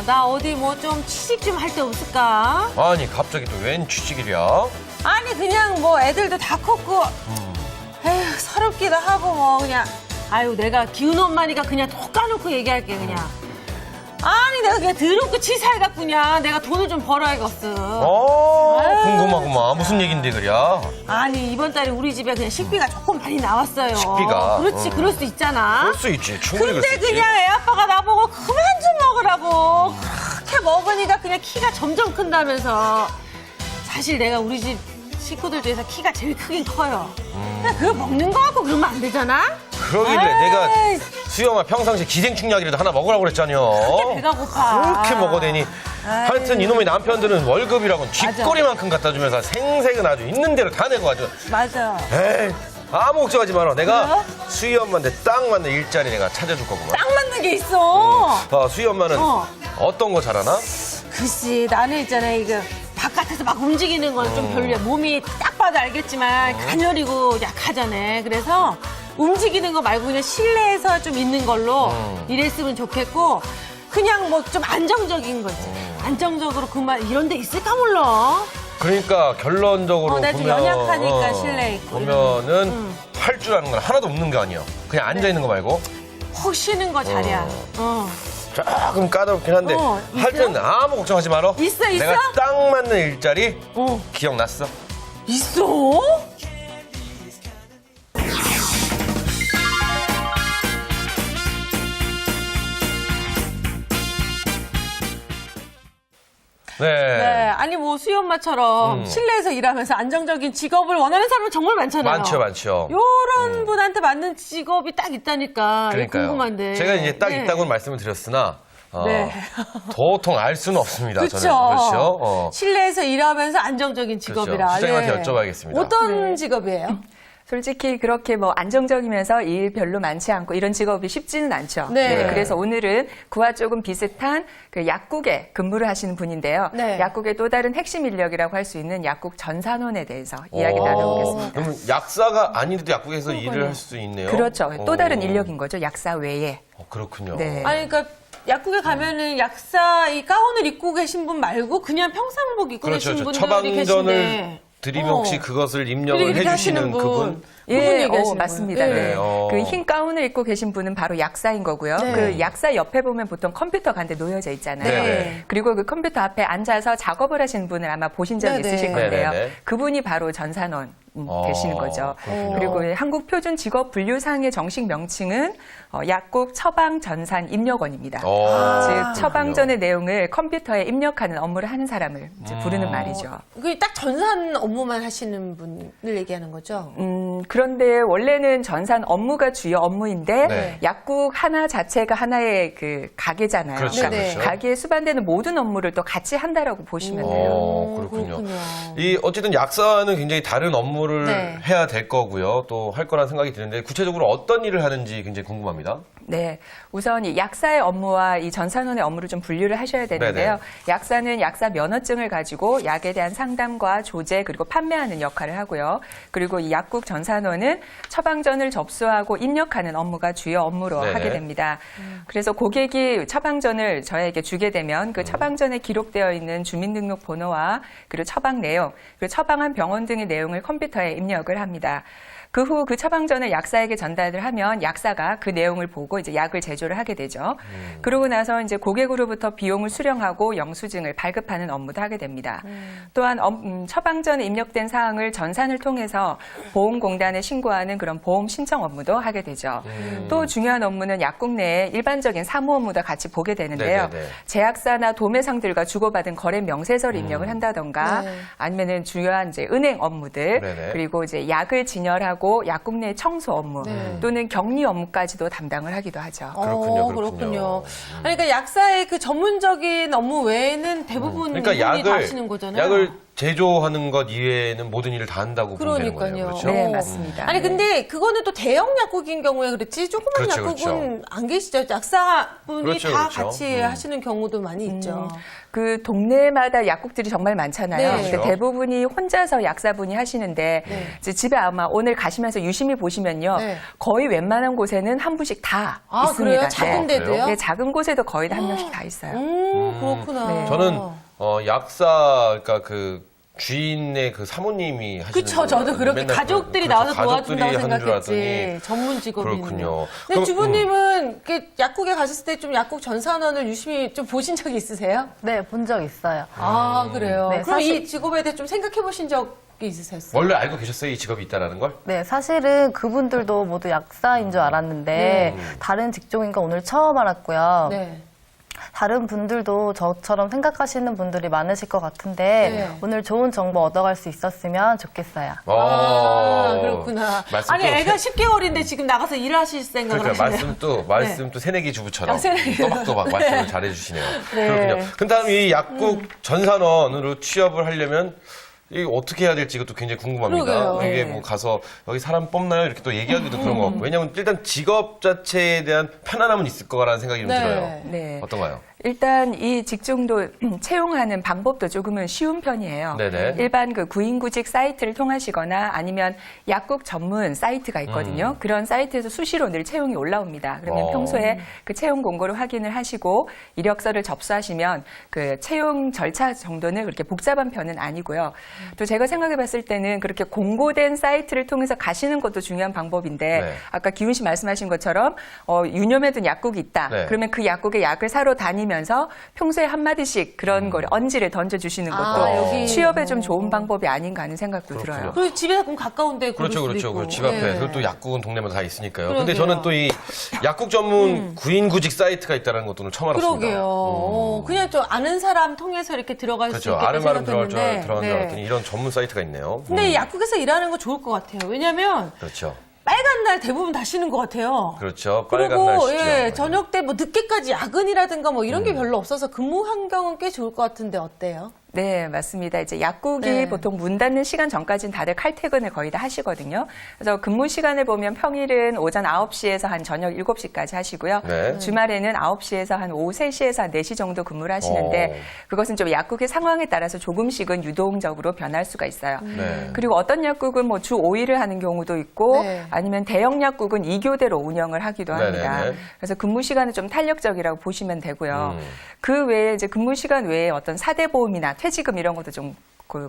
오빠, 나 어디 뭐 좀 취직 좀 할 데 없을까? 아니 갑자기 또 웬 취직이랴? 아니 그냥 뭐 애들도 다 컸고 에휴 서럽기도 하고 뭐 그냥 아유 내가 기운 엄마니까 그냥 톡 까놓고 얘기할게 그냥. 아니 내가 그냥 더럽고 치사해갖고 그냥 내가 돈을 좀 벌어야겠어. 궁금하구만. 무슨 얘긴데 그랴? 아니 이번 달에 우리 집에 그냥 식비가 조금 많이 나왔어요. 식비가? 그렇지 그럴 수 있잖아. 그럴 수 있지. 충분히 그럴 수 근데 있지. 그냥 애 아빠가 나보고 그만 좀 먹으라고 그렇게 먹으니까 그냥 키가 점점 큰다면서. 사실 내가 우리 집 식구들 중에서 키가 제일 크긴 커요. 그냥 그거 먹는 거 갖고 그러면 안 되잖아? 그러길래 에이, 내가 수영아 평상시에 기생충약이라도 하나 먹으라고 그랬잖여. 배가 고파. 그렇게 먹어대니. 하여튼 이놈의 남편들은 월급이라고는 맞아. 쥐꼬리만큼 갖다 주면서 생색은 아주 있는 대로 다 내고 아주. 맞아. 에이, 아무 걱정하지 마라. 내가 그래요? 수희 엄마한테 딱 맞는 일자리 내가 찾아줄 거구만. 딱 맞는 게 있어. 수희 엄마는 어떤 거 잘하나? 글쎄 나는 있잖아 이거 바깥에서 막 움직이는 건 좀 별로야. 몸이 딱 봐도 알겠지만 가녀리고 약하잖아. 그래서 움직이는 거 말고 그냥 실내에서 좀 있는 걸로 일했으면 좋겠고 그냥 뭐 좀 안정적인 거지. 안정적으로 그만 이런 데 있을까 몰라. 그러니까 결론적으로 나 좀 보면 연약하니까 실내에 있고 보면은 할 줄 아는 건 하나도 없는 거 아니야. 그냥 앉아 있는 거 말고. 푹 쉬는 거 잘이야. 조금 까다롭긴 한데 있어요? 하여튼 아무 걱정하지 마라. 있어? 내가 딱 맞는 일자리 기억났어. 있어? 네, 아니 뭐 수희 엄마처럼 실내에서 일하면서 안정적인 직업을 원하는 사람은 정말 많잖아요. 많죠. 요런 분한테 맞는 직업이 딱 있다니까 그러니까요. 궁금한데. 제가 이제 딱 있다고는 말씀을 드렸으나 네. 도통 알 수는 없습니다. 그렇죠. 저는. 그렇죠. 실내에서 일하면서 안정적인 직업이라. 그렇죠. 시장님한테 여쭤봐야겠습니다. 어떤 직업이에요? 솔직히 그렇게 뭐 안정적이면서 일 별로 많지 않고 이런 직업이 쉽지는 않죠. 네. 그래서 오늘은 그와 조금 비슷한 그 약국에 근무를 하시는 분인데요. 네. 약국의 또 다른 핵심 인력이라고 할 수 있는 약국 전산원에 대해서 이야기 나눠보겠습니다. 그러면 약사가 아닌데도 약국에서 일을 할 수 있네요. 그렇죠. 또 다른 인력인 거죠. 약사 외에. 그렇군요. 네. 아니 그러니까 약국에 가면은 약사 이 가운을 입고 계신 분 말고 그냥 평상복 입고 계신 그렇죠. 분들이 처방전을 계신데. 드리면 혹시 그것을 입력을 이렇게 해주시는 하시는 분. 그분? 예, 얘기하시는 맞습니다. 거예요? 네. 네, 그 흰 가운을 입고 계신 분은 바로 약사인 거고요. 네. 그 약사 옆에 보면 보통 컴퓨터가 한 대 놓여져 있잖아요. 네. 그리고 그 컴퓨터 앞에 앉아서 작업을 하시는 분을 아마 보신 적 네, 있으실 네. 건데요. 네, 네, 네. 그분이 바로 전산원. 되시는 거죠. 그렇군요. 그리고 한국 표준 직업 분류상의 정식 명칭은 약국 처방 전산 입력원입니다. 즉 처방전의 내용을 컴퓨터에 입력하는 업무를 하는 사람을 이제 부르는 말이죠. 그게 딱 전산 업무만 하시는 분을 얘기하는 거죠? 그런데 원래는 전산 업무가 주요 업무인데 네. 약국 하나 자체가 하나의 그 가게잖아요. 그렇죠, 그러니까 네네. 그렇죠. 가게에 수반되는 모든 업무를 또 같이 한다라고 보시면 돼요. 그렇군요. 이 어쨌든 약사는 굉장히 다른 업무를 네. 해야 될 거고요. 또 할 거란 생각이 드는데 구체적으로 어떤 일을 하는지 굉장히 궁금합니다. 네, 우선 이 약사의 업무와 이 전산원의 업무를 좀 분류를 하셔야 되는데요. 네네. 약사는 약사 면허증을 가지고 약에 대한 상담과 조제 그리고 판매하는 역할을 하고요. 그리고 이 약국 전산원은 처방전을 접수하고 입력하는 업무가 주요 업무로 네네. 하게 됩니다. 그래서 고객이 처방전을 저에게 주게 되면 그 처방전에 기록되어 있는 주민등록번호와 그리고 처방 내용, 그리고 처방한 병원 등의 내용을 컴퓨터에 입력을 합니다. 그 후 그 처방전을 약사에게 전달을 하면 약사가 그 내용을 보고 이제 약을 제조를 하게 되죠. 그러고 나서 이제 고객으로부터 비용을 수령하고 영수증을 발급하는 업무도 하게 됩니다. 또한 처방전에 입력된 사항을 전산을 통해서 보험공단에 신고하는 그런 보험 신청 업무도 하게 되죠. 또 중요한 업무는 약국 내에 일반적인 사무 업무도 같이 보게 되는데요. 네네네. 제약사나 도매상들과 주고받은 거래 명세서를 입력을 한다던가 네. 아니면은 중요한 이제 은행 업무들 네네. 그리고 이제 약을 진열하고 약국 내 청소 업무 또는 격리 업무까지도 담당을 하기도 하죠. 그렇군요. 아니, 그러니까 약사의 그 전문적인 업무 외에는 대부분 그러니까 이분이 다 하시는 거잖아요. 약을 제조하는 것 이외에는 모든 일을 다 한다고 보면 되는 거예요. 그러니까요. 그렇죠? 네, 맞습니다. 아니 근데 그거는 또 대형 약국인 경우에 그렇지 조그만 그렇죠, 약국은 그렇죠. 안 계시죠? 약사분이 그렇죠, 다 그렇죠. 같이 하시는 경우도 많이 있죠. 그 동네마다 약국들이 정말 많잖아요. 네. 근데 그렇죠. 대부분이 혼자서 약사분이 하시는데 이제 집에 아마 오늘 가시면서 유심히 보시면요. 네. 거의 웬만한 곳에는 한 분씩 다 아 있습니다. 그래요? 작은 네. 데도요? 네, 작은 곳에도 거의 다 한 명씩 다 있어요. 그렇구나. 네. 저는 약사 그러니까 그 주인의 그 사모님이 하시는 그쵸, 저도 그렇게 맨날 가족들이 그렇죠. 나와서 가족들이 도와준다고 하는 줄 생각했지. 알았더니 전문 직업이. 그렇군요. 근데 그럼, 주부님은 이렇게 약국에 가셨을 때 좀 약국 전산원을 유심히 좀 보신 적이 있으세요? 네, 본 적 있어요. 아, 그래요? 네, 그럼 사실- 이 직업에 대해 좀 생각해 보신 적이 있으세요? 원래 알고 계셨어요? 이 직업이 있다라는 걸? 네, 사실은 그분들도 모두 약사인 줄 알았는데 다른 직종인 거 오늘 처음 알았고요. 네. 다른 분들도 저처럼 생각하시는 분들이 많으실 것 같은데 네. 오늘 좋은 정보 얻어갈 수 있었으면 좋겠어요. 아, 그렇구나. 말씀 아니, 또- 애가 10개월인데 지금 나가서 일하실 생각을 그러니까 하시네요. 말씀 또 새내기 주부처럼 아, 새내기. 또박또박 말씀을 잘해주시네요. 네. 그렇군요. 그 다음 이 약국 전산원으로 취업을 하려면 이게 어떻게 해야 될지 이것도 굉장히 궁금합니다. 그러게요. 이게 네. 뭐 가서 여기 사람 뽑나요? 이렇게 또 얘기하기도 그런 거 같고. 왜냐하면 일단 직업 자체에 대한 편안함은 있을 거라는 생각이 좀 네. 들어요. 네. 어떤가요? 일단 이 직종도 채용하는 방법도 조금은 쉬운 편이에요. 네네. 일반 그 구인구직 사이트를 통하시거나 아니면 약국 전문 사이트가 있거든요. 그런 사이트에서 수시로 늘 채용이 올라옵니다. 그러면 평소에 그 채용 공고를 확인을 하시고 이력서를 접수하시면 그 채용 절차 정도는 그렇게 복잡한 편은 아니고요. 또 제가 생각해 봤을 때는 그렇게 공고된 사이트를 통해서 가시는 것도 중요한 방법인데 네. 아까 기훈 씨 말씀하신 것처럼 유념해둔 약국이 있다. 네. 그러면 그 약국에 약을 사러 다니면서 평소에 한마디씩 그런 걸 언지를 던져주시는 것도 아, 여기. 취업에 좀 좋은 방법이 아닌가 하는 생각도 그렇군요. 들어요. 그리고 집에 조금 가까운데 그렇죠, 그렇죠. 있고. 집 앞에. 네. 그리고 또 약국은 동네마다 다 있으니까요. 그러게요. 근데 저는 또 이 약국 전문 구인구직 사이트가 있다는 것도 오늘 처음 알았습니다. 그러게요. 그냥 좀 아는 사람 통해서 이렇게 들어갈 수 그렇죠. 있겠다 아름아름 들어간 줄 생각했는데. 알았더니 이런 전문 사이트가 있네요. 근데 이 약국에서 일하는 거 좋을 것 같아요. 왜냐면 그렇죠. 빨간 날 대부분 다 쉬는 것 같아요. 그렇죠. 빨간 날 그리고 쉬죠. 예, 저녁 때 뭐 늦게까지 야근이라든가 뭐 이런 게 별로 없어서 근무 환경은 꽤 좋을 것 같은데 어때요? 네, 맞습니다. 이제 약국이 네. 보통 문 닫는 시간 전까지는 다들 칼퇴근을 거의 다 하시거든요. 그래서 근무 시간을 보면 평일은 오전 9시에서 한 저녁 7시까지 하시고요. 네. 주말에는 9시에서 한 오후 3시에서 한 4시 정도 근무를 하시는데 그것은 좀 약국의 상황에 따라서 조금씩은 유동적으로 변할 수가 있어요. 네. 그리고 어떤 약국은 뭐 주 5일을 하는 경우도 있고 네. 아니면 대형 약국은 2교대로 운영을 하기도 합니다. 네네네. 그래서 근무 시간은 좀 탄력적이라고 보시면 되고요. 그 외에 이제 근무 시간 외에 어떤 사대보험이나 퇴직금 이런 것도 좀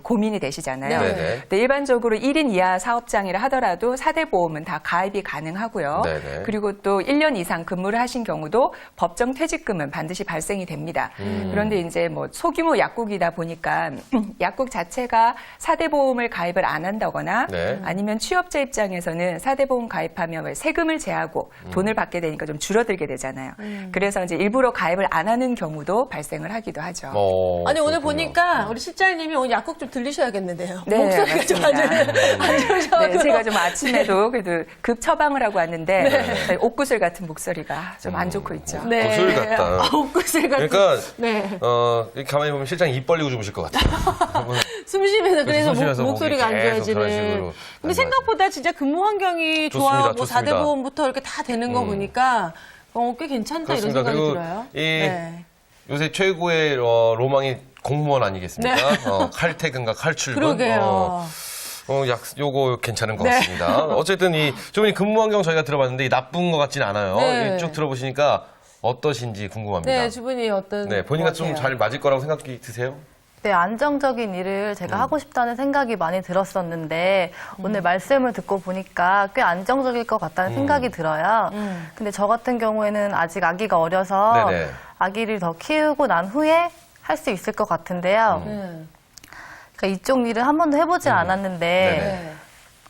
고민이 되시잖아요. 네네. 근데 일반적으로 1인 이하 사업장이라 하더라도 사대보험은 다 가입이 가능하고요. 네네. 그리고 또 1년 이상 근무를 하신 경우도 법정 퇴직금은 반드시 발생이 됩니다. 그런데 이제 뭐 소규모 약국이다 보니까 약국 자체가 사대보험을 가입을 안 한다거나 네. 아니면 취업자 입장에서는 사대보험 가입하면 왜 세금을 제하고 돈을 받게 되니까 좀 줄어들게 되잖아요. 그래서 이제 일부러 가입을 안 하는 경우도 발생을 하기도 하죠. 아니 오늘 그렇군요. 보니까 우리 실장님이 오늘 약국 좀 들리셔야겠는데요. 네, 목소리가 좀 맞습니다. 안 좋으셔서. 네, 제가 좀 아침에도 그래도 급 처방을 하고 왔는데 옥구슬 같은 목소리가 좀 안 좋고 있죠. 네. 목소리 같다. 옥구슬 같은. 그러니까 네. 이렇게 가만히 보면 실장이 입 벌리고 주무실 것 같아요. 숨 쉬면서 그래서 숨 쉬면서 목소리가 안 목이 계속 그런 좋아지는. 식으로 근데 생각보다 진짜 근무 환경이 좋습니다, 좋아. 뭐 좋습니다. 4대 보험부터 이렇게 다 되는 거 보니까 꽤 괜찮다 그렇습니다. 이런 생각이 그리고 들어요. 이 네. 요새 최고의 로망이 공무원 아니겠습니까? 칼퇴근과 칼출근. 그러게요. 요거 괜찮은 것 네. 같습니다. 어쨌든 좀 이 근무 환경 저희가 들어봤는데 나쁜 것 같지는 않아요. 네. 쭉 들어보시니까 어떠신지 궁금합니다. 네, 주분이 어떤. 네, 본인과 것 좀 같아요? 잘 맞을 거라고 생각이 드세요? 네, 안정적인 일을 제가 하고 싶다는 생각이 많이 들었었는데 오늘 말씀을 듣고 보니까 꽤 안정적일 것 같다는 생각이 들어요. 근데 저 같은 경우에는 아직 아기가 어려서 네네. 아기를 더 키우고 난 후에 할 수 있을 것 같은데요. 네. 그러니까 이쪽 일을 한 번도 해보지 않았는데 네네. 네.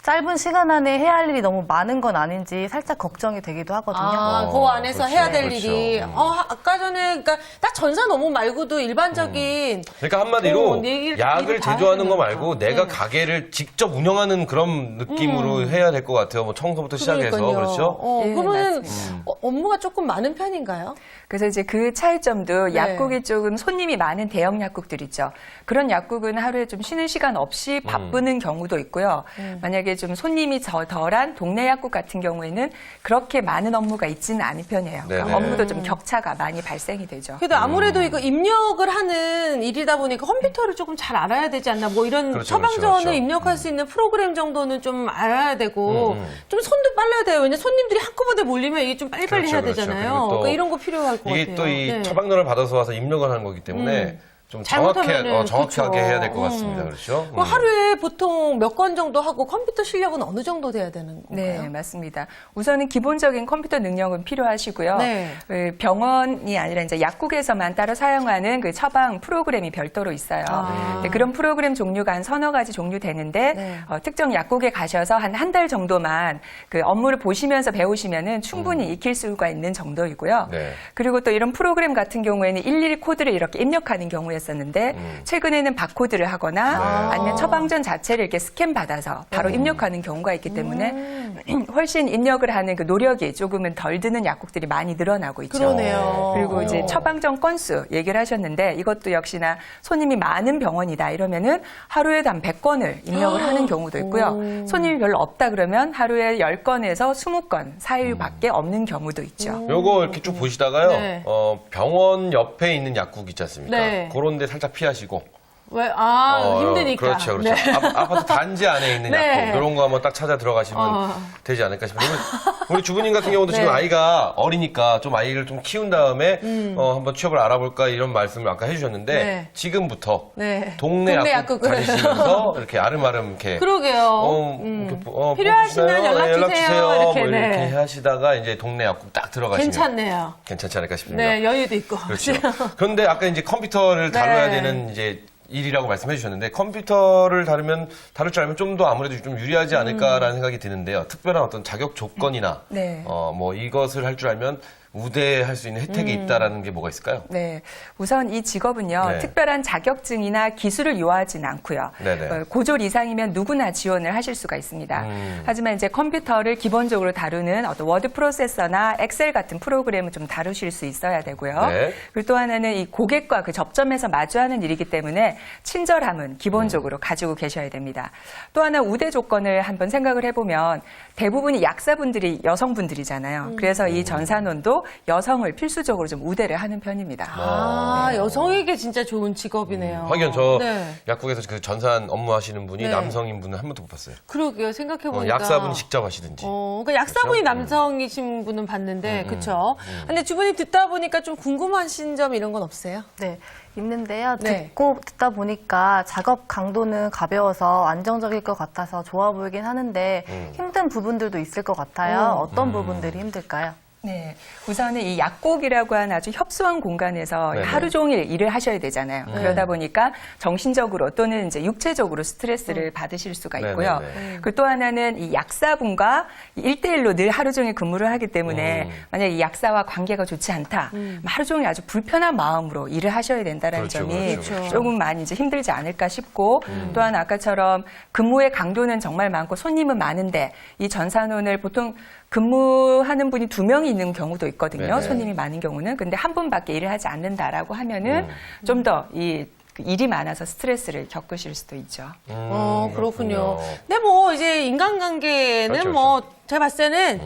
짧은 시간 안에 해야 할 일이 너무 많은 건 아닌지 살짝 걱정이 되기도 하거든요. 아, 그 안에서 그렇죠. 해야 될 그렇죠. 일이. 아까 전에, 그러니까 딱 전산 업무 말고도 일반적인. 그러니까 한마디로 얘기를 약을 다 제조하는 거 해야 말고 되니까. 내가 가게를 직접 운영하는 그런 느낌으로 해야 될 것 같아요. 뭐 청소부터 시작해서 그러니까요. 그렇죠. 네, 그러면 맞습니다. 업무가 조금 많은 편인가요? 그래서 이제 그 차이점도 네. 약국이 조금 손님이 많은 대형 약국들 있죠. 그런 약국은 하루에 좀 쉬는 시간 없이 바쁘는 경우도 있고요. 만약에 좀 손님이 덜한 동네 약국 같은 경우에는 그렇게 많은 업무가 있지는 않은 편이에요. 그러니까 네네. 업무도 좀 격차가 많이 발생이 되죠. 그래도 아무래도 이거 입력을 하는 일이다 보니까 컴퓨터를 조금 잘 알아야 되지 않나. 뭐 이런 그렇죠, 처방전을 그렇죠. 입력할 수 있는 프로그램 정도는 좀 알아야 되고 좀 손도 빨라야 돼요. 왜냐면 손님들이 한꺼번에 몰리면 이게 좀 빨리빨리 그렇죠, 해야 그렇죠. 되잖아요. 그리고 또 그러니까 이런 거 필요할 것 같아요. 이게 또 이 네. 처방전을 받아서 와서 입력을 하는 거기 때문에 좀 잘못하면은 정확하게 그렇죠. 해야 될 것 같습니다. 그렇죠? 뭐 하루에 보통 몇 건 정도 하고 컴퓨터 실력은 어느 정도 돼야 되는 네, 건가요? 맞습니다. 우선은 기본적인 컴퓨터 능력은 필요하시고요. 네. 그 병원이 아니라 이제 약국에서만 따로 사용하는 그 처방 프로그램이 별도로 있어요. 네, 그런 프로그램 종류가 한 서너 가지 종류 되는데 네. 특정 약국에 가셔서 한 달 정도만 그 업무를 보시면서 배우시면은 충분히 익힐 수가 있는 정도이고요. 네. 그리고 또 이런 프로그램 같은 경우에는 일일이 코드를 이렇게 입력하는 경우였었는데 최근에는 바코드를 하거나 아니면 처방전 자체를 이렇게 스캔 받아서 바로 입력하는 경우가 있기 때문에 훨씬 입력을 하는 그 노력이 조금은 덜 드는 약국들이 많이 늘어나고 있죠. 그러네요. 그리고 이제 처방전 건수 얘기를 하셨는데 이것도 역시나 손님이 많은 병원이다 이러면은 하루에 단 100건을 입력을 하는 경우도 있고요. 손님이 별로 없다 그러면 하루에 10건에서 20건 사이밖에 없는 경우도 있죠. 요거 이렇게 쭉 보시다가요. 네. 병원 옆에 있는 약국 있지 않습니까? 네. 그런 데 살짝 피하시고. 왜? 힘드니까. 그렇죠, 그렇죠. 네. 아파트 단지 안에 있는 네. 약국 이런 거 한번 딱 찾아 들어가시면 되지 않을까 싶어요. 우리 주부님 같은 경우도 지금 네. 아이가 어리니까 좀 아이를 좀 키운 다음에 한번 취업을 알아볼까 이런 말씀을 아까 해주셨는데 네. 지금부터 네. 동네 약국 약국을. 다니시면서 이렇게 아름아름 이렇게 그러게요. 필요하시면 보시나요? 연락 연락 주세요. 주세요. 이렇게, 뭐 이렇게 네. 하시다가 이제 동네 약국 딱 들어가시면 괜찮네요. 괜찮지 않을까 싶습니다. 네, 여유도 있고. 그렇죠. 그런데 아까 이제 컴퓨터를 다뤄야 네. 되는 이제 일이라고 말씀해 주셨는데 컴퓨터를 다룰 줄 알면 좀 더 아무래도 좀 유리하지 않을까라는 생각이 드는데요. 특별한 어떤 자격 조건이나 네. 뭐 이것을 할 줄 알면 우대할 수 있는 혜택이 있다라는 게 뭐가 있을까요? 네, 우선 이 직업은요 네. 특별한 자격증이나 기술을 요하지는 않고요. 네네. 고졸 이상이면 누구나 지원을 하실 수가 있습니다. 하지만 이제 컴퓨터를 기본적으로 다루는 어떤 워드 프로세서나 엑셀 같은 프로그램을 좀 다루실 수 있어야 되고요. 네. 그리고 또 하나는 이 고객과 그 접점에서 마주하는 일이기 때문에 친절함은 기본적으로 가지고 계셔야 됩니다. 또 하나 우대 조건을 한번 생각을 해보면 대부분이 약사분들이 여성분들이잖아요. 그래서 이 전산원도 여성을 필수적으로 좀 우대를 하는 편입니다. 여성에게 진짜 좋은 직업이네요. 하긴 저 네. 약국에서 그 전산 업무하시는 분이 네. 남성인 분은 한 번도 못 봤어요. 그러게요. 생각해보니까. 약사분이 직접 하시든지. 그러니까 약사분이 남성이신 분은 봤는데, 그쵸? 근데 주부님 듣다 보니까 좀 궁금하신 점 이런 건 없어요? 네, 있는데요. 네. 듣다 보니까 작업 강도는 가벼워서 안정적일 것 같아서 좋아 보이긴 하는데 힘든 부분들도 있을 것 같아요. 어떤 부분들이 힘들까요? 네, 우선은 이 약국이라고 하는 아주 협소한 공간에서 네네. 하루 종일 일을 하셔야 되잖아요. 그러다 보니까 정신적으로 또는 이제 육체적으로 스트레스를 받으실 수가 있고요. 네네네. 그리고 또 하나는 이 약사분과 1대1로 늘 하루 종일 근무를 하기 때문에 만약 이 약사와 관계가 좋지 않다, 하루 종일 아주 불편한 마음으로 일을 하셔야 된다는 그렇죠, 점이 그렇죠. 조금 많이 이제 힘들지 않을까 싶고 또한 아까처럼 근무의 강도는 정말 많고 손님은 많은데 이 전산원을 보통 근무하는 분이 2명이 있는 경우도 있거든요. 네네. 손님이 많은 경우는. 근데 한 분밖에 일을 하지 않는다라고 하면은 좀 더 일이 많아서 스트레스를 겪으실 수도 있죠. 그렇군요. 근데 뭐 이제 인간관계는 그렇죠, 뭐 제가 봤을 때는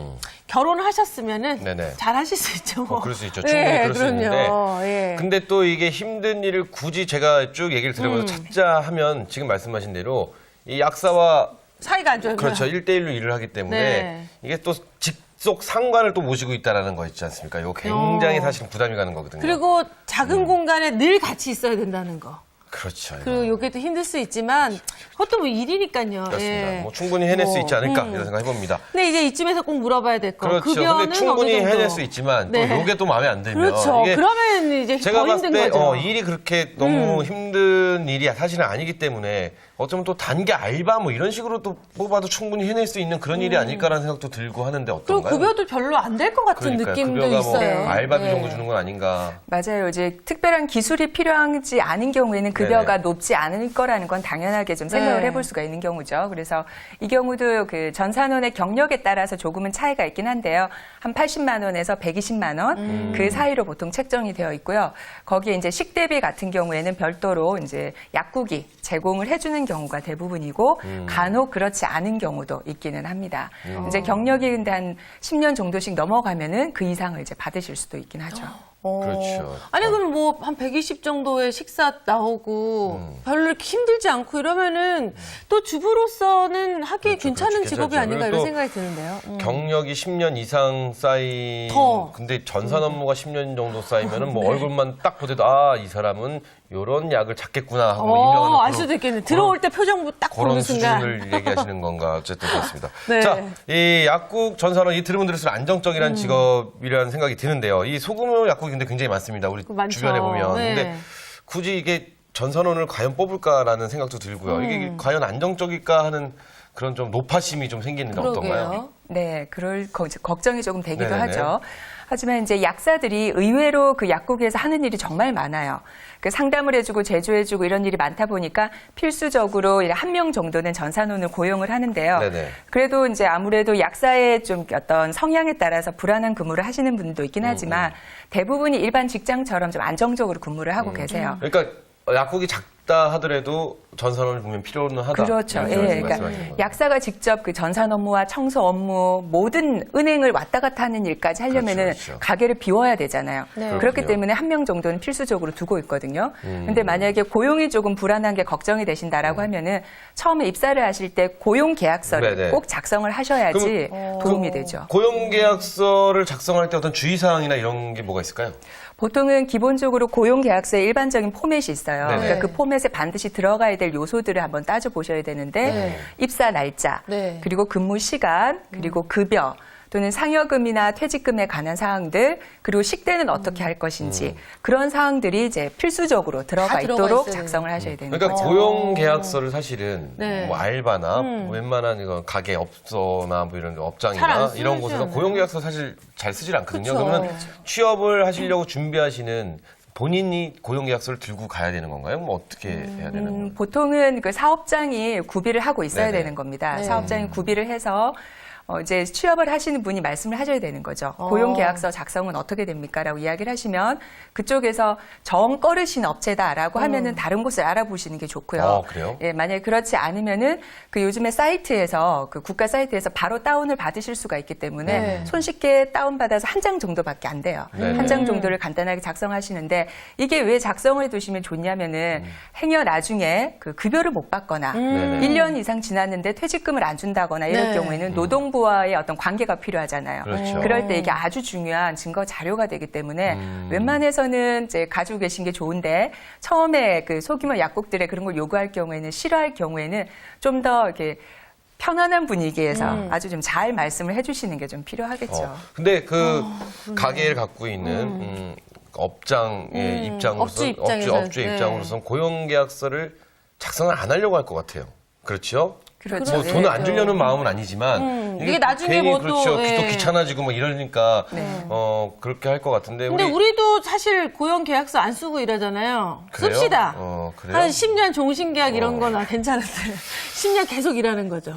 결혼을 하셨으면은 네네. 잘 하실 수 있죠. 그럴 수 있죠. 충분히 네, 그럴 수 있는데. 그럼요. 예. 근데 또 이게 힘든 일을 굳이 제가 쭉 얘기를 들어보면서 찾자 하면 지금 말씀하신 대로 이 약사와 사이가 안 좋아요. 그렇죠. 1대1로 일을 하기 때문에 네. 이게 또 직속 상관을 또 모시고 있다라는 거 있지 않습니까? 이거 굉장히 사실 부담이 가는 거거든요. 그리고 작은 공간에 늘 같이 있어야 된다는 거. 그렇죠. 그리고 요게 또 힘들 수 있지만 그것도 뭐 일이니까요. 그렇습니다. 예. 뭐 충분히 해낼 수 있지 않을까 이런 생각 해봅니다. 근데 이제 이쯤에서 꼭 물어봐야 될 거. 그렇죠. 급여는 근데 충분히 어느 정도? 해낼 수 있지만 네. 또 요게 또 마음에 안 들면 그렇죠. 이게 그러면 이제 제가 더 봤을 힘든 때 거죠. 일이 그렇게 너무 힘든 일이 사실은 아니기 때문에 어쩌면 또 단기 알바 뭐 이런 식으로 또 뽑아도 충분히 해낼 수 있는 그런 일이 아닐까라는 생각도 들고 하는데 그리고 어떤가요? 급여도 별로 안 될 것 같은 그러니까요. 느낌도 급여가 있어요. 뭐 알바비 네. 정도 주는 건 아닌가. 맞아요. 이제 특별한 기술이 필요하지 않은 경우에는 급여가 네네. 높지 않을 거라는 건 당연하게 좀 생각을 네. 해볼 수가 있는 경우죠. 그래서 이 경우도 그 전산원의 경력에 따라서 조금은 차이가 있긴 한데요. 한 80만 원에서 120만 원 그 사이로 보통 책정이 되어 있고요. 거기에 이제 식대비 같은 경우에는 별도로 이제 약국이 제공을 해주는 경우가 대부분이고 간혹 그렇지 않은 경우도 있기는 합니다. 이제 경력이 근데 한 10년 정도씩 넘어가면은 그 이상을 이제 받으실 수도 있긴 하죠. 그렇죠. 아니 그럼 뭐 한 120 정도의 식사 나오고 별로 이렇게 힘들지 않고 이러면은 또 주부로서는 하기 그렇죠, 괜찮은 그렇죠. 직업이 괜찮죠. 아닌가 그리고 이런 또 생각이 드는데요. 경력이 10년 이상 쌓인 더. 근데 전산 업무가 10년 정도 쌓이면은 뭐 얼굴만 딱 보더라도 아, 이 사람은 요런 약을 찾겠구나 하고 뭐 인정하는 알 수도 있겠네. 들어올 때 표정 딱 그런 보는 순간. 수준을 얘기하시는 건가 어쨌든 그렇습니다. 네. 자, 이 약국 전산원 이 들으면 들을수록 안정적이라는 직업이라는 생각이 드는데요. 이 소규모 약국이 근데 굉장히 많습니다. 우리 많죠. 주변에 보면. 네. 근데 굳이 이게 전산원을 과연 뽑을까라는 생각도 들고요. 이게 과연 안정적일까 하는 그런 좀 노파심이 좀 생기는 건 어떤가요? 그러게요. 네, 그럴 걱정이 조금 되기도 네네네. 하죠. 하지만 이제 약사들이 의외로 그 약국에서 하는 일이 정말 많아요. 그 상담을 해주고 제조해주고 이런 일이 많다 보니까 필수적으로 한 명 정도는 전산원을 고용을 하는데요. 네네. 그래도 이제 아무래도 약사의 좀 어떤 성향에 따라서 불안한 근무를 하시는 분도 있긴 하지만 대부분이 일반 직장처럼 좀 안정적으로 근무를 하고 계세요. 그러니까 약국이 작다 하더라도 전산원을 보면 필요는 하다. 그렇죠. 이런 예, 말씀하시는 그러니까 거예요. 약사가 직접 그 전산 업무와 청소 업무 모든 은행을 왔다 갔다 하는 일까지 하려면은 그렇죠. 가게를 비워야 되잖아요. 네. 그렇기 그렇군요. 때문에 한 명 정도는 필수적으로 두고 있거든요. 근데 만약에 고용이 조금 불안한 게 걱정이 되신다라고 하면은 처음에 입사를 하실 때 고용 계약서를 네네. 꼭 작성을 하셔야지 도움이 되죠. 고용계약서를 작성할 때 어떤 주의사항이나 이런 게 뭐가 있을까요? 보통은 기본적으로 고용계약서에 일반적인 포맷이 있어요. 네네. 그러니까 그 포맷에 반드시 들어가야 될 요소들을 한번 따져보셔야 되는데 네. 입사 날짜, 네. 그리고 근무 시간, 그리고 급여, 또는 상여금이나 퇴직금에 관한 사항들, 그리고 식대는 어떻게 할 것인지 그런 사항들이 이제 필수적으로 들어가 들어가 있도록 있어야 작성을 하셔야 되는 그러니까 거죠. 고용계약서를 사실은 네. 뭐 알바나 뭐 웬만한 이거 가게 업소나 뭐 이런 잘안 업장이나 쓰지 이런 곳에서 않아요. 고용계약서 사실 잘 쓰질 않거든요. 그쵸. 그러면 취업을 하시려고 준비하시는 본인이 고용계약서를 들고 가야 되는 건가요? 뭐 어떻게 해야 되는 건가요? 보통은 그 사업장이 구비를 하고 있어야 네네. 되는 겁니다. 네. 사업장이 구비를 해서 이제 취업을 하시는 분이 말씀을 하셔야 되는 거죠. 고용계약서 작성은 어떻게 됩니까? 라고 이야기를 하시면 그쪽에서 정 꺼르신 업체다라고 하면은 다른 곳을 알아보시는 게 좋고요. 그래요? 예, 만약에 그렇지 않으면은 그 요즘에 사이트에서 그 국가 사이트에서 바로 다운을 받으실 수가 있기 때문에 네. 손쉽게 다운받아서 한 장 정도밖에 안 돼요. 네네. 한 장 정도를 간단하게 작성하시는데 이게 왜 작성을 해두시면 좋냐면은 행여 나중에 그 급여를 못 받거나 네네. 1년 이상 지났는데 퇴직금을 안 준다거나 이럴 네. 경우에는 노동부와의 어떤 관계가 필요하잖아요. 그렇죠. 그럴 때 이게 아주 중요한 증거 자료가 되기 때문에 웬만해서는 이제 가지고 계신 게 좋은데 처음에 그 소규모 약국들에 그런 걸 요구할 경우에는 싫어할 경우에는 좀 더 이렇게 편안한 분위기에서 아주 좀 잘 말씀을 해주시는 게 좀 필요하겠죠. 근데 그 가게를 갖고 있는 업장의 입장으로서 업주 입장에서, 업주의 네. 입장으로서는 고용계약서를 작성을 안 하려고 할 것 같아요. 그렇죠? 그렇죠. 뭐 예. 돈을 안 주려는 마음은 아니지만 이게 나중에 괜히 뭐 또, 그렇죠. 또 예. 귀찮아지고 뭐 이러니까 그렇게 할 것 같은데 근데 우리도 사실 고용 계약서 안 쓰고 이러잖아요. 그래요? 씁시다. 그래요? 한 10년 종신 계약 이런 거나 괜찮은데 10년 계속 일하는 거죠.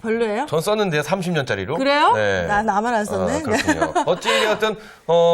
별로예요? 전 썼는데요, 30년짜리로. 그래요? 네. 나만 안 썼네. 그렇군요. 어찌되었든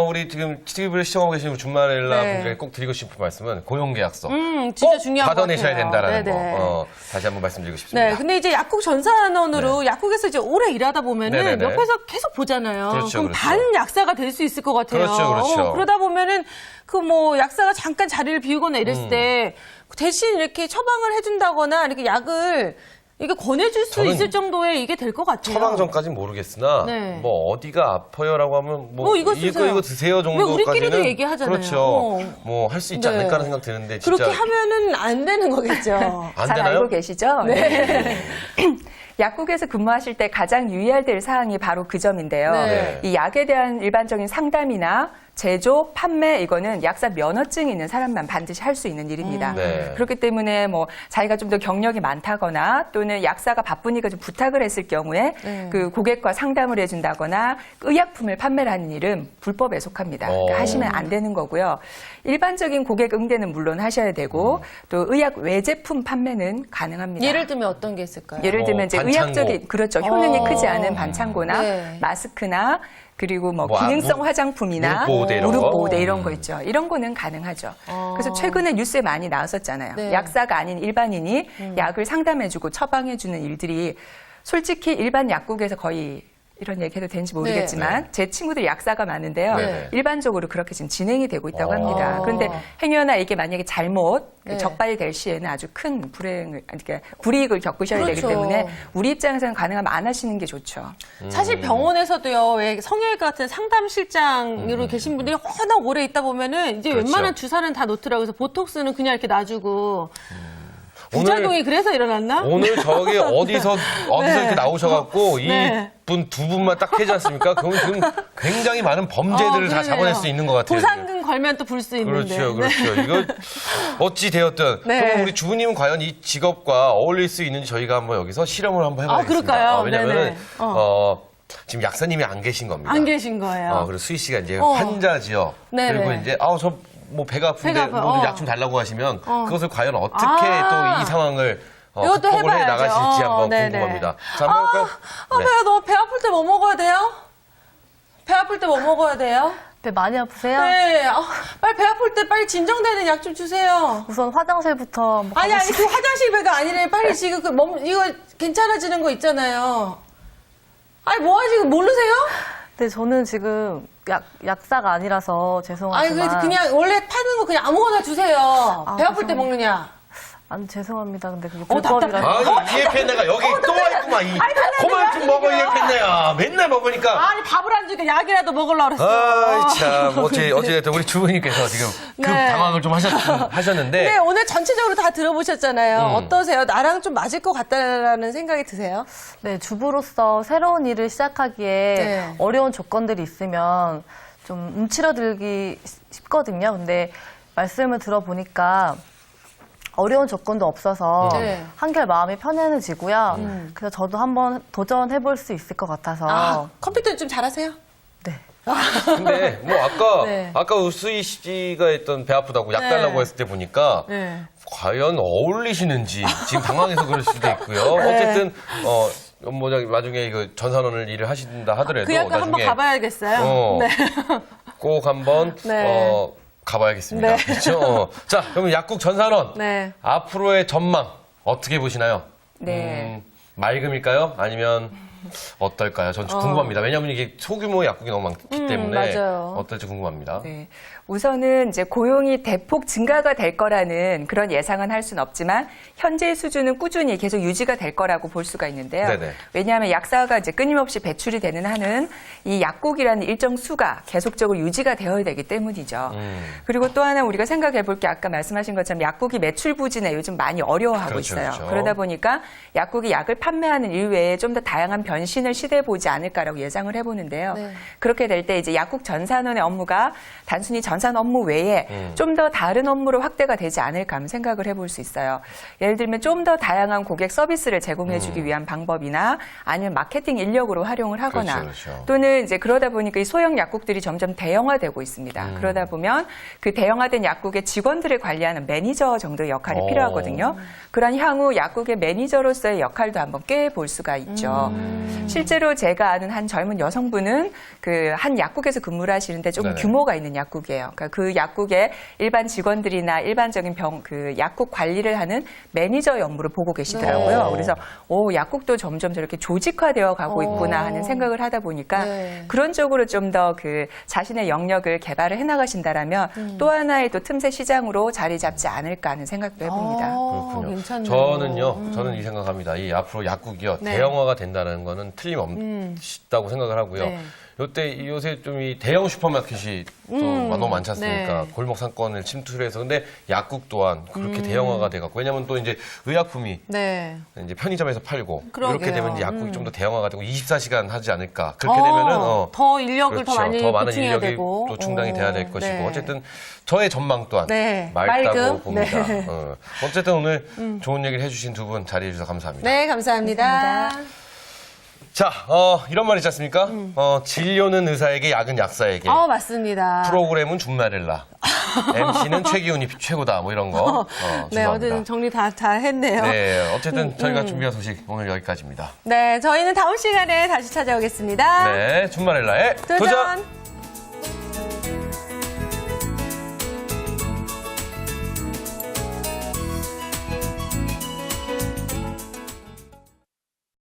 우리 지금 TV를 시청하고 계신 주말엘라 네. 분들에게 꼭 드리고 싶은 말씀은 고용계약서 진짜 꼭 중요한 것 받아내셔야 같아요. 된다라는 네네. 거 다시 한번 말씀드리고 싶습니다. 네, 근데 이제 약국 전산원으로 약국에서 이제 오래 일하다 보면은 네네네. 옆에서 계속 보잖아요. 그렇죠, 럼 그렇죠. 반 약사가 될 수 있을 것 같아요. 그렇죠, 그렇죠. 그러다 보면은 그 뭐 약사가 잠깐 자리를 비우거나 이랬을 음. 때 대신 이렇게 처방을 해준다거나 이렇게 약을 이게 권해줄 수 저는 있을 정도의 이게 될 것 같아요. 처방 전까지는 모르겠으나 네. 뭐 어디가 아파요라고 하면 뭐 이거 쓰세요. 이거 드세요 왜 정도까지는 우리끼리도 얘기하잖아요. 그렇죠. 뭐 할 수 있지 네. 않을까 하는 생각 드는데 진짜 그렇게 하면은 안 되는 거겠죠. 안 잘 되나요? 알고 계시죠? 네. 약국에서 근무하실 때 가장 유의해야 될 사항이 바로 그 점인데요. 네. 이 약에 대한 일반적인 상담이나 제조, 판매 이거는 약사 면허증이 있는 사람만 반드시 할 수 있는 일입니다. 네. 그렇기 때문에 뭐 자기가 좀 더 경력이 많다거나 또는 약사가 바쁘니까 좀 부탁을 했을 경우에 그 고객과 상담을 해준다거나 의약품을 판매를 하는 일은 불법에 속합니다. 그러니까 하시면 안 되는 거고요. 일반적인 고객 응대는 물론 하셔야 되고 또 의약 외제품 판매는 가능합니다. 예를 들면 어떤 게 있을까요? 예를 들면 이제 반창고. 의학적인 그렇죠. 효능이 크지 않은 반창고나 네. 마스크나 그리고 뭐 뭐, 기능성 무- 화장품이나 무릎 보호대 이런 거? 무릎 보호대 이런 거 있죠. 이런 거는 가능하죠. 그래서 최근에 뉴스에 많이 나왔었잖아요. 네. 약사가 아닌 일반인이 약을 상담해주고 처방해주는 일들이 솔직히 일반 약국에서 거의 이런 얘기 해도 되는지 모르겠지만 제 친구들 약사가 많은데요. 네. 일반적으로 그렇게 지금 진행이 되고 있다고 어. 합니다. 그런데 행여나 이게 만약에 잘못 네. 적발될 시에는 아주 큰 그러니까 불이익을 겪으셔야 되기 그렇죠. 때문에 우리 입장에서는 가능하면 안 하시는 게 좋죠. 사실 병원에서도요, 왜 성형외과 같은 상담실장으로 계신 분들이 워낙 오래 있다 보면은 이제 그렇죠. 웬만한 주사는 다 놓더라고요. 그래서 보톡스는 그냥 이렇게 놔주고. 부작용이 그래서 일어났나? 오늘 저기 어디서 이렇게 나오셔갖고 네. 이분 두 분만 딱 해지 않습니까? 그럼 지금 굉장히 많은 범죄들을 다 그러네요. 잡아낼 수 있는 것 같아요. 보상금 걸면 또 불 수 있는데. 그렇죠, 그렇죠. 이거 어찌 되었든 네. 그럼 우리 주부님은 과연 이 직업과 어울릴 수 있는지 저희가 한번 여기서 실험을 한번 해봐야겠습니다. 그럴까요? 왜냐면은 네네. 지금 약사님이 안 계신 겁니다. 안 계신 거예요. 그리고 수희 씨가 이제 어. 환자지요. 네네. 그리고 이제 저 뭐 배가 아픈데 배가 아파요. 뭐 약 좀 달라고 하시면 그것을 과연 어떻게 아. 또 이 상황을 이것도 극복을 해 해봐야죠. 나가실지 한번 네네. 궁금합니다. 자, 한번 해볼까요? 네. 배야, 너 배 아플 때 뭐 먹어야 돼요? 배 아플 때 뭐 먹어야 돼요? 배 많이 아프세요? 네. 빨리 배 아플 때 빨리 진정되는 약 좀 주세요. 우선 화장실부터 한번 아니, 가보시- 그 화장실 배가 아니래. 빨리 지금 이거 괜찮아지는 거 있잖아요. 아니, 뭐 하지? 모르세요? 네, 저는 지금 약사가 아니라서 아니, 죄송하지만 그냥 원래 파는 거 그냥 아무거나 주세요. 배 아플 때 죄송합니다. 먹느냐? 아니 죄송합니다. 근데 그게 답답해. 불법이라서 아니, 이에펜네가 여기 또 와있구만. 그만 좀 먹어, 이에펜네야. 맨날 먹으니까. 아니, 밥을 안 주니까 약이라도 먹으려고 그랬어. 참. 어찌됐든 우리 주부님께서 지금 급 네. 당황을 좀 하셨는데. 네, 오늘 전체적으로 다 들어보셨잖아요. 어떠세요? 나랑 좀 맞을 것 같다라는 생각이 드세요? 네, 주부로서 새로운 일을 시작하기에 네. 어려운 조건들이 있으면 좀 움츠러들기 쉽거든요. 근데 말씀을 들어보니까 어려운 조건도 없어서 네. 한결 마음이 편안해지고요. 그래서 저도 한번 도전해볼 수 있을 것 같아서 컴퓨터 좀 잘하세요? 네. 근데 뭐 네. 아까 우수희 씨가 했던 배 아프다고 약 네. 달라고 했을 때 보니까 네. 과연 어울리시는지 지금 당황해서 그럴 수도 있고요. 네. 어쨌든 뭐 나중에 이거 전산원을 일을 하신다 하더라도 그 약간 한번 나중에 가봐야겠어요. 네. 꼭 한번 네. 가봐야겠습니다. 네. 그렇죠? 자, 그럼 약국 전산원 네. 앞으로의 전망 어떻게 보시나요? 네. 맑음일까요? 아니면 어떨까요? 전 궁금합니다. 왜냐하면 이게 소규모 약국이 너무 많기 때문에 맞아요. 어떨지 궁금합니다. 네. 우선은 이제 고용이 대폭 증가가 될 거라는 그런 예상은 할 수는 없지만 현재 수준은 꾸준히 계속 유지가 될 거라고 볼 수가 있는데요. 네네. 왜냐하면 약사가 이제 끊임없이 배출이 되는 한은 이 약국이라는 일정 수가 계속적으로 유지가 되어야 되기 때문이죠. 그리고 또 하나 우리가 생각해 볼 게 아까 말씀하신 것처럼 약국이 매출 부진에 요즘 많이 어려워하고 그렇죠, 있어요. 그렇죠. 그러다 보니까 약국이 약을 판매하는 일 외에 좀 더 다양한 변신을 시도해 보지 않을까라고 예상을 해보는데요. 네. 그렇게 될 때 이제 약국 전산원의 업무가 단순히 전산 업무 외에 좀 더 다른 업무로 확대가 되지 않을까 하는 생각을 해볼 수 있어요. 예를 들면 좀 더 다양한 고객 서비스를 제공해주기 위한 방법이나 아니면 마케팅 인력으로 활용을 하거나 그렇죠, 그렇죠. 또는 이제 그러다 보니까 이 소형 약국들이 점점 대형화되고 있습니다. 그러다 보면 그 대형화된 약국의 직원들을 관리하는 매니저 정도의 역할이 필요하거든요. 그런 향후 약국의 매니저로서의 역할도 한번 꿰볼 수가 있죠. 실제로 제가 아는 한 젊은 여성분은 그 한 약국에서 근무를 하시는데 조금 네네. 규모가 있는 약국이에요. 그러니까 그 약국의 일반 직원들이나 일반적인 그 약국 관리를 하는 매니저 업무를 보고 계시더라고요. 네. 그래서 약국도 점점 저렇게 조직화되어 가고 있구나 하는 생각을 하다 보니까 네. 그런 쪽으로 좀 더 그 자신의 영역을 개발을 해나가신다라면 또 하나의 또 틈새 시장으로 자리 잡지 않을까 하는 생각도 해봅니다. 그렇군요. 괜찮네요. 저는 이 생각합니다. 이 앞으로 약국이요 네. 대형화가 된다는 거는 틀림없다고 생각을 하고요. 네. 요때 요새 좀 이 대형 슈퍼마켓이 또 너무 많지 않습니까? 네. 골목 상권을 침투를 해서 근데 약국 또한 그렇게 대형화가 돼갖고 왜냐면 또 이제 의약품이 네. 이제 편의점에서 팔고 그러게요. 이렇게 되면 이제 약국이 좀 더 대형화가 되고 24시간 하지 않을까 그렇게 되면은 더 인력을 그렇죠. 더 많이 더 많은 보충해야 인력이 되고 또 충당이 돼야 될 것이고 네. 어쨌든 저의 전망 또한 네. 맑다고 맑음. 봅니다. 네. 어쨌든 오늘 좋은 얘기를 해주신 두 분 자리해 주셔서 감사합니다. 네, 감사합니다. 자, 이런 말 있지 않습니까? 진료는 의사에게, 약은 약사에게. 맞습니다. 프로그램은 준마렐라. MC는 최기훈이 최고다. 뭐 이런 거. 네, 죄송합니다. 어쨌든 정리 다 잘 했네요. 네, 어쨌든 저희가 준비한 소식 오늘 여기까지입니다. 네, 저희는 다음 시간에 다시 찾아오겠습니다. 네, 준마렐라의 도전!